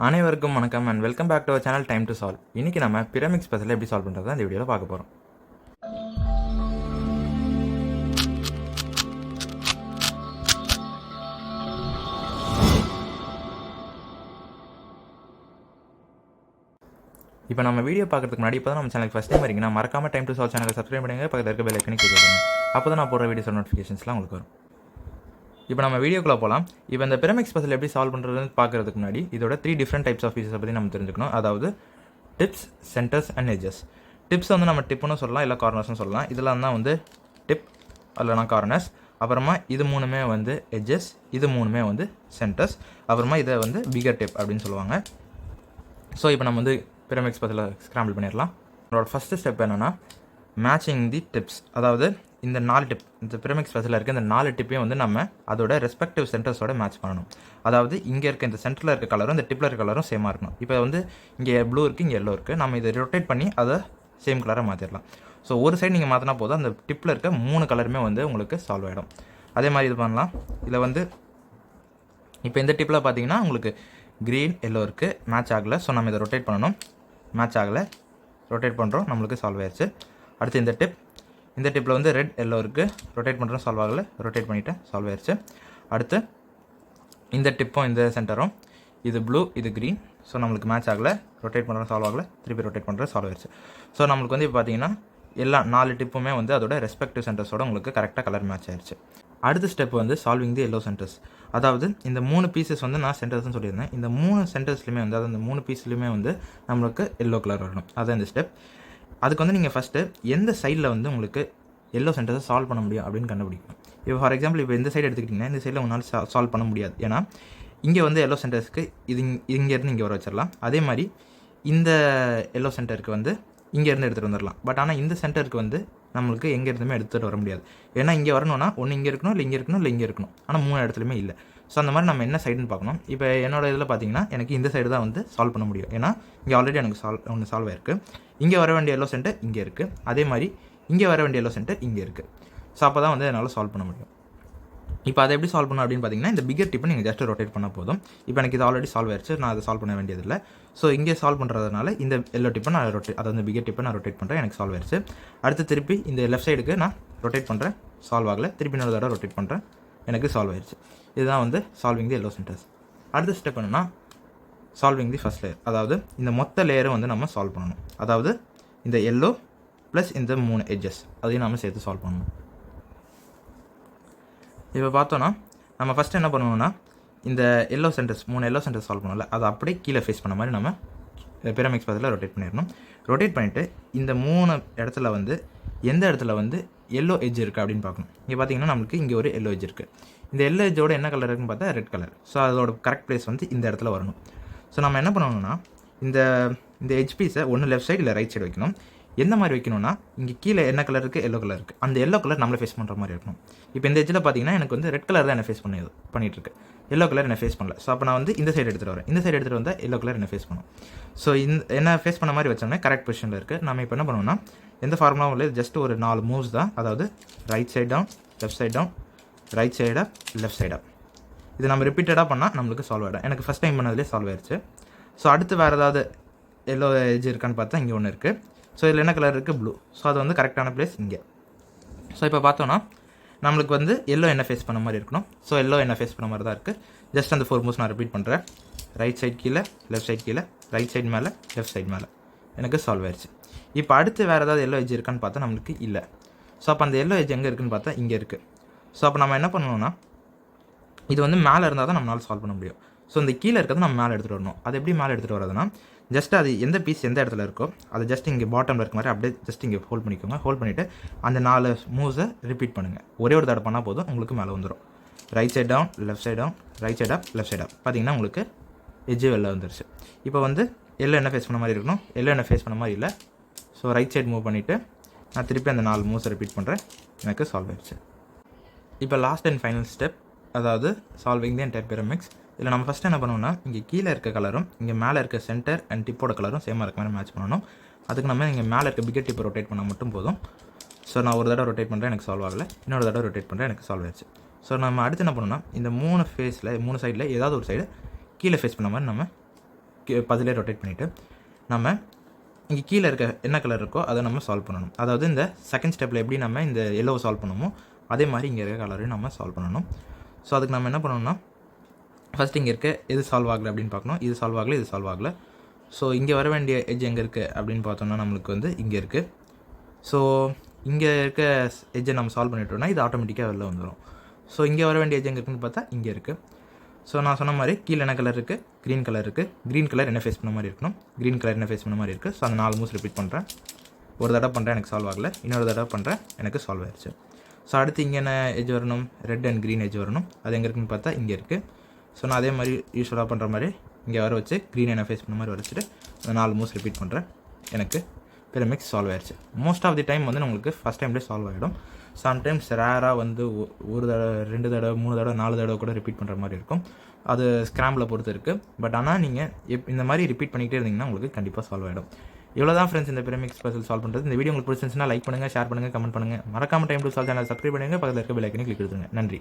அனைவருக்கும் வணக்கம் and welcome back to our channel time to solve. இன்றைக்கி நம்ம பிரமிக்ஸ் பசில் எப்படி சால்வ் பண்ணுறது இந்த வீடியோவில் பார்க்க போகிறோம். இப்போ நம்ம வீடியோ பார்க்கறதுக்கு முன்னாடி இப்போ தான் நம்ம சேனலுக்கு ஃபஸ்ட் டைம் வரீங்கன்னா மறக்காம டைம் டு சால்வ் சேனலை சப்ஸ்கிரைப் பண்ணுங்கள். பக்கத்தில் இருக்க பெல் ஐக்கனை கிளிக் பண்ணுங்கள். அப்போ தான் நான் போடுற வீடியோஸ் நோட்டிஃபிகேஷன்ஸ்லாம் உங்களுக்கு வரும். இப்போ நம்ம வீடியோக்குள்ளே போகலாம். இப்போ இந்த பிரமிக்ஸ் பசில் எப்படி சால்வ் பண்ணுறதுன்னு பார்க்குறதுக்கு முன்னாடி இதோட 3 டிஃப்ரெண்ட் டைப்ஸ் ஆஃப் பீசஸை பற்றி நம்ம தெரிஞ்சுக்கணும். அதாவது tips, centres and edges. Tips வந்து நம்ம டிப்புன்னு சொல்லலாம், இல்லை கார்னர்ஸ்னு சொல்லலாம். இதெல்லாம் தான் வந்து டிப், இல்லைனா கார்னர்ஸ். அப்புறமா இது மூணுமே வந்து எட்ஜஸ், இது மூணுமே வந்து சென்டர்ஸ். அப்புறமா இதை வந்து பிகர் டிப் அப்படின்னு சொல்லுவாங்க. ஸோ இப்போ நம்ம வந்து பிரமிக்ஸ் பசில் ஸ்க்ராம்பிள் பண்ணிடலாம். நம்மளோட ஃபஸ்ட்டு ஸ்டெப் என்னென்னா மேட்சிங் தி டிப்ஸ். அதாவது இந்த 4 டிப், இந்த பிரமிக்ஸ் பசில் இருக்க இந்த 4 டிப்பையும் வந்து நம்ம அதோட ரெஸ்பெக்டிவ் சென்டர்ஸோட மேட்ச் பண்ணணும். அதாவது இங்கே இருக்க இந்த சென்டரில் இருக்க கலரும் இந்த டிப்பில் இருக்க கலரும் சேமாக இருக்கணும். இப்போ வந்து இங்கே ப்ளூ இருக்குது, இங்கே எல்லோ இருக்குது. நம்ம இதை ரொட்டேட் பண்ணி அதை சேம் கலராக மாற்றிடலாம். ஸோ ஒரு சைடு நீங்கள் மாற்றினா போதும், அந்த டிப்பில் இருக்க 3 கலருமே வந்து உங்களுக்கு சால்வ் ஆகிடும். அதே மாதிரி இது பண்ணலாம். இதில் வந்து இப்போ இந்த டிப்பில் பார்த்தீங்கன்னா உங்களுக்கு க்ரீன் எல்லோ இருக்குது, மேட்ச் ஆகலை. ஸோ நம்ம இதை ரொட்டேட் பண்ணணும். மேட்ச் ஆகலை, ரொட்டேட் பண்ணுறோம், நம்மளுக்கு சால்வ் ஆயிடுச்சு. அடுத்து இந்த டிப், இந்த டிப்பில் வந்து ரெட் எல்லோ இருக்குது, ரொட்டேட் பண்ணுறோம், சால்வ் ஆகலை, ரொட்டேட் பண்ணிவிட்டேன், சால்வ் ஆயிடுச்சு. அடுத்து இந்த டிப்பும் இந்த சென்டரும், இது ப்ளூ, இது க்ரீன். ஸோ நம்மளுக்கு மேட்ச் ஆகலை, ரொட்டேட் பண்ணுறோம், சால்வ் ஆகலை, திருப்பி ரொட்டேட் பண்ணுறோம், சால்வ் ஆயிடுச்சு. ஸோ நம்மளுக்கு வந்து இப்போ பார்த்தீங்கன்னா எல்லா 4 டிப்புமே வந்து அதோட ரெஸ்பெக்டிவ் சென்டர்ஸோட உங்களுக்கு கரெக்டாக கலர் மேட்ச் ஆயிடுச்சு. அடுத்த ஸ்டெப் வந்து சால்விங் தி எல்லோ சென்டர்ஸ். அதாவது இந்த 3 பீசஸ் வந்து நான் சென்டர்ஸ்னு சொல்லியிருந்தேன். இந்த 3 சென்டர்ஸ்லையுமே வந்து அதாவது இந்த 3 பீஸ்லையுமே வந்து நம்மளுக்கு எல்லோ கலர் வரணும். அதுதான் இந்த ஸ்டெப். அதுக்கு வந்து நீங்கள் ஃபஸ்ட்டு எந்த சைடில் வந்து உங்களுக்கு எல்லோ சென்டர்ஸை சால்வ் பண்ண முடியும் அப்படின்னு கண்டுபிடிக்கணும். இப்போ ஃபார் எக்ஸாம்பிள் இப்போ இந்த சைடு எடுத்துக்கிட்டிங்கன்னா இந்த சைடில் உங்களால் சால்வ் பண்ண முடியாது. ஏன்னா இங்கே வந்து எல்லோ சென்டர்ஸ்க்கு இங்கேருந்து இங்கே வர வச்சிடலாம். அதே மாதிரி இந்த எல்லோ சென்டருக்கு வந்து இங்கேருந்து எடுத்துகிட்டு வந்துடலாம். பட் ஆனால் இந்த சென்டருக்கு வந்து நம்மளுக்கு எங்கே இருந்துமே எடுத்துகிட்டு வர முடியாது. ஏன்னா இங்கே வரணும்னா ஒன்று இங்கே இருக்கணும், இல்லை இங்கே இருக்கணும், இல்லை இங்கே இருக்கணும். ஆனால் 3 இடத்துலையுமே இல்லை. ஸோ அந்த மாதிரி நம்ம என்ன சைடுன்னு பார்க்கணும். இப்போ என்னோட இதில் பார்த்தீங்கன்னா எனக்கு இந்த சைடு தான் வந்து சால்வ் பண்ண முடியும். ஏன்னா இங்கே ஆல்ரெடி எனக்கு சால்வ் ஆயிருக்கு. இங்கே வர வேண்டிய எல்லோ சென்டர் இங்கே இருக்குது. அதே மாதிரி இங்கே வர வேண்டிய எல்லோ சென்டர் இங்கே இருக்குது. ஸோ அப்போ தான் வந்து என்னால் சால்வ் பண்ண முடியும். இப்போ அதை எப்படி சால்வ் பண்ணணும் அப்படின்னு பார்த்தீங்கன்னா இந்த பிகர் டிப்பை நீங்கள் ஜஸ்ட் ரொட்டேட் பண்ணால் போதும். இப்போ எனக்கு இது ஆல்ரெடி சால்வ் ஆயிடுச்சு, நான் அதை சால்வ் பண்ண வேண்டியதில்லை. ஸோ இங்கே சால்வ் பண்ணுறதுனால இந்த எல்லோ டிப்பை நான் அதாவது பிகர் டிப்பை நான் ரொட்டேட் பண்ணுறேன், எனக்கு சால்வ் ஆயிடுச்சு. அடுத்து திருப்பி இந்த லெஃப்ட் சைடுக்கு நான் ரொட்டேட் பண்ணுறேன், சால்வ் ஆகலை. திருப்பி இன்னொரு தடவை ரொட்டேட் பண்ணுறேன், எனக்கு சால்வ் ஆயிடுச்சு. இதுதான் வந்து சால்விங் தி எல்லோ சென்டர்ஸ். அடுத்த ஸ்டெப் என்னன்னா சால்விங் தி ஃபர்ஸ்ட் லேயர். அதாவது இந்த மொத்த லேயரை வந்து நம்ம சால்வ் பண்ணணும். அதாவது இந்த எல்லோ ப்ளஸ் இந்த 3 எட்ஜஸ் அதையும் நம்ம சேர்த்து சால்வ் பண்ணணும். இப்போ பார்த்தோன்னா நம்ம ஃபஸ்ட்டு என்ன பண்ணுவோம்னா இந்த yellow centres 3 yellow centres solve பண்ணல, அதை அப்படியே கீழே ஃபேஸ் பண்ண மாதிரி நம்ம பிரமிக்ஸ் பசில் ரொட்டேட் பண்ணிடணும். ரொட்டேட் பண்ணிவிட்டு இந்த 3 இடத்துல வந்து எந்த இடத்துல வந்து எல்லோ எட்ஜ் இருக்குது அப்படின்னு பார்க்கணும். இங்கே பார்த்தீங்கன்னா நம்மளுக்கு இங்கே ஒரு எல்லோ எட்ஜ் இருக்குது. இந்த எல்லோ எட்ஜோட என்ன கலர் இருக்குன்னு பார்த்தா ரெட் கலர். ஸோ அதோட கரெக்ட் பிளேஸ் வந்து இந்த இடத்துல வரணும். ஸோ நம்ம என்ன பண்ணணும்னா இந்த எட்ஜ் பீஸை ஒன்று லெஃப்ட் சைடு இல்லை ரைட் சைடு வைக்கணும். எந்த மாதிரி வைக்கணும்னா இங்கே கீழே என்ன கலர் இருக்குது, எல்லோ கலர் இருக்குது. அந்த எல்லோ கலர் நம்மளை ஃபேஸ் பண்ணுற மாதிரி இருக்கணும். இப்போ இந்த எட்ஜில் பார்த்தீங்கன்னா எனக்கு வந்து ரெட் கலர் தான் என்ன ஃபேஸ் பண்ணிட்டு இருக்கு, எல்லோ கலர் என்ன ஃபேஸ் பண்ணல. ஸோ அப்போ நான் வந்து இந்த சைடு எடுத்துகிட்டு வரேன். இந்த சைடு எடுத்துகிட்டு வந்தால் எல்லோ கலர் என்ன ஃபேஸ் பண்ணும். ஸோ என்ன ஃபேஸ் பண்ண மாதிரி வச்சோம்னா கரெக்ட் பொசிஷனில் இருக்குது. நம்ம இப்போ என்ன பண்ணுவோம்னா எந்த ஃபார்முலாவும் இல்லை, ஜஸ்ட் ஒரு 4 மூவ்ஸ் தான். அதாவது right side down, left side down, right side up, left side up. இது நம்ம ரிப்பீட்டடாக பண்ணால் நம்மளுக்கு சால்வ் ஆகிடும். எனக்கு ஃபஸ்ட் டைம் பண்ணதுலேயே சால்வ் ஆயிடுச்சு. ஸோ அடுத்து வேறு ஏதாவது எல்லோ எட்ஜ் இருக்கான்னு பார்த்தா இங்கே ஒன்று இருக்குது. ஸோ இதில் என்ன கலர் இருக்குது, ப்ளூ. ஸோ அது வந்து கரெக்டான பிளேஸ் இங்கே. ஸோ இப்போ பார்த்தோன்னா நம்மளுக்கு வந்து எல்லோ என்ன ஃபேஸ் பண்ண மாதிரி இருக்கணும். ஸோ எல்லோ என்ன ஃபேஸ் பண்ண மாதிரி தான் இருக்குது. ஜஸ்ட் அந்த 4 மூவ்ஸ் நான் ரிப்பீட் பண்ணுறேன். ரைட் சைட் கீழே, லெஃப்ட் சைட் கீழே, ரைட் சைட் மேலே, லெஃப்ட் சைட் மேலே. எனக்கு சால்வ் ஆயிடுச்சு. இப்போ அடுத்து வேறு ஏதாவது எல்லோ எட்ஜ் இருக்கான்னு பார்த்தா நம்மளுக்கு இல்லை. ஸோ அப்போ அந்த எல்லோ எட்ஜ் எங்கே இருக்குன்னு பார்த்தா இங்கே இருக்குது. ஸோ அப்போ நம்ம என்ன பண்ணணும்னா இது வந்து மேலே இருந்தால் தான் நம்மளால் சால்வ் பண்ண முடியும். ஸோ இந்த கீழே இருக்கிறது நம்ம மேலே எடுத்துகிட்டு வரணும். அது எப்படி மேலே எடுத்துகிட்டு வரதுன்னா ஜஸ்ட் அது எந்த பீஸ் எந்த இடத்துல இருக்கோ அதை ஜஸ்ட் இங்கே பாட்டமில் இருக்க மாதிரி அப்படியே ஜஸ்ட் இங்கே ஹோல்ட் பண்ணிக்கோங்க. ஹோல்ட் பண்ணிவிட்டு அந்த 4 மூவ்ஸை ரிப்பீட் பண்ணுங்கள். ஒரே ஒரு தடவை பண்ணால் போதும், உங்களுக்கு மேலே வந்துடும். Right side down, left side down, right side up, left side up. பார்த்தீங்கன்னா உங்களுக்கு எட்ஜு வெளில வந்துருச்சு. இப்போ வந்து எல்லோ என்ன ஃபேஸ் பண்ண மாதிரி இருக்கணும், எல்லோ என்ன ஃபேஸ் பண்ண மாதிரி இல்லை. ஸோ ரைட் சைட் மூவ் பண்ணிவிட்டு நான் திருப்பி அந்த 4 மூவ்ஸை ரிப்பீட் பண்ணுறேன், எனக்கு சால்வ் ஆயிடுச்சு. இப்போ லாஸ்ட் அண்ட் ஃபைனல் ஸ்டெப், அதாவது சால்விங் தி என்டையர் பிரமிக்ஸ். இதில் நம்ம ஃபஸ்ட்டு என்ன பண்ணுவோம்னா இங்கே கீழே இருக்க கலரும் இங்கே மேலே இருக்க சென்டர் அண்ட் டிப்போட கலரும் சேமாக இருக்க மாதிரி மேட்ச் பண்ணணும். அதுக்கு நம்ம இங்கே மேலே இருக்க பிகர் டிப்பை ரொட்டேட் பண்ணால் மட்டும் போதும். ஸோ நான் ஒரு தடவை ரொட்டேட் பண்ணுறேன், எனக்கு சால்வ் ஆகலை. இன்னொரு தடவை ரொட்டேட் பண்ணுறேன், எனக்கு சால்வ் ஆயிடுச்சு. ஸோ நம்ம அடுத்து என்ன பண்ணணும்னா இந்த 3 ஃபேஸில் 3 சைடில் ஏதாவது ஒரு சைடு கீழே ஃபேஸ் பண்ண மாதிரி நம்ம பசிலே ரொட்டேட் பண்ணிவிட்டு நம்ம இங்கே கீழே இருக்க என்ன கலர் இருக்கோ அதை நம்ம சால்வ் பண்ணணும். அதாவது இந்த செகண்ட் ஸ்டெப்பில் எப்படி நம்ம இந்த எல்லோவை சால்வ் பண்ணுமோ அதே மாதிரி இங்கே இருக்க கலரையும் நம்ம சால்வ் பண்ணணும். ஸோ அதுக்கு நம்ம என்ன பண்ணணும்னா ஃபஸ்ட் இங்கே இருக்க எது சால்வ் ஆகலை அப்படின்னு பார்க்கணும். இது சால்வ் ஆகலை, இது சால்வ் ஆகலை. ஸோ இங்கே வர வேண்டிய எட்ஜ் எங்கே இருக்குது அப்படின்னு பார்த்தோம்னா நம்மளுக்கு வந்து இங்கே இருக்குது. ஸோ இங்கே இருக்க எட்ஜை நம்ம சால்வ் பண்ணிட்டோம்னா இது ஆட்டோமேட்டிக்காக வெளில வந்துடும். ஸோ இங்கே வர வேண்டிய எட்ஜ் எங்கே இருக்குன்னு பார்த்தா இங்கே இருக்குது. ஸோ நான் சொன்ன மாதிரி கீழே என்ன கலர் இருக்குது, க்ரீன் கலர் இருக்குது. க்ரீன் கலர் என்ன ஃபேஸ் பண்ண மாதிரி இருக்கணும், க்ரீன் கலர் என்ன ஃபேஸ் பண்ண மாதிரி இருக்குது. ஸோ அந்த 4 மூவ்ஸ் ரிப்பீட் பண்ணுறேன். ஒரு தடவை பண்ணுறேன், எனக்கு சால்வ் ஆகலை. இன்னொரு தடவை பண்ணுறேன், எனக்கு சால்வ் ஆயிடுச்சு. ஸோ அடுத்து இங்கே என்ன எட்ஜ் வரணும், ரெட் அண்ட் க்ரீன் எட்ஜ் வரணும். அது எங்கே இருக்குன்னு பார்த்தா இங்கே இருக்குது. ஸோ நான் அதே மாதிரி யூஸ்வலாக பண்ணுற மாதிரி இங்கே வர வச்சு க்ரீன் என்ன ஃபேஸ் பண்ண மாதிரி வச்சுட்டு அந்த 4 மூவ்ஸ் ரிப்பீட் பண்ணுறேன். எனக்கு பிரமிக்ஸ் சால்வ் ஆயிடுச்சு. மோஸ்ட் ஆஃப் தி டைம் வந்து உங்களுக்கு ஃபஸ்ட் டைம்லேயே சால்வ் ஆகிடும். சம்டைம்ஸ் ரேராக வந்து ஒரு தடவை 2 தடவை 3 தடவை 4 தடவை கூட ரிப்பீட் பண்ணுற மாதிரி இருக்கும். அது ஸ்க்ராம்பில் பொறுத்து இருக்குது. பட் ஆனால் நீங்கள் இந்த மாதிரி ரிப்பீட் பண்ணிக்கிட்டே இருந்தீங்கன்னா உங்களுக்கு கண்டிப்பாக சால்வ் ஆகிடும். இவ்வளோ தான் ஃப்ரெண்ட்ஸ் இந்த பிரமிக்ஸ் பசில் சால்வ் பண்ணுறது. இந்த வீடியோ உங்களுக்கு பிடிச்சிருந்துச்சுன்னா லைக் பண்ணுங்கள், ஷேர் பண்ணுங்கள், கமெண்ட் பண்ணுங்கள். மறக்காம time to solve channel subscribe பண்ணுங்கள். பக்கத்தில் இருக்க பெல் ஐக்கனை கிளிக் கொடுத்துருங்க. நன்றி.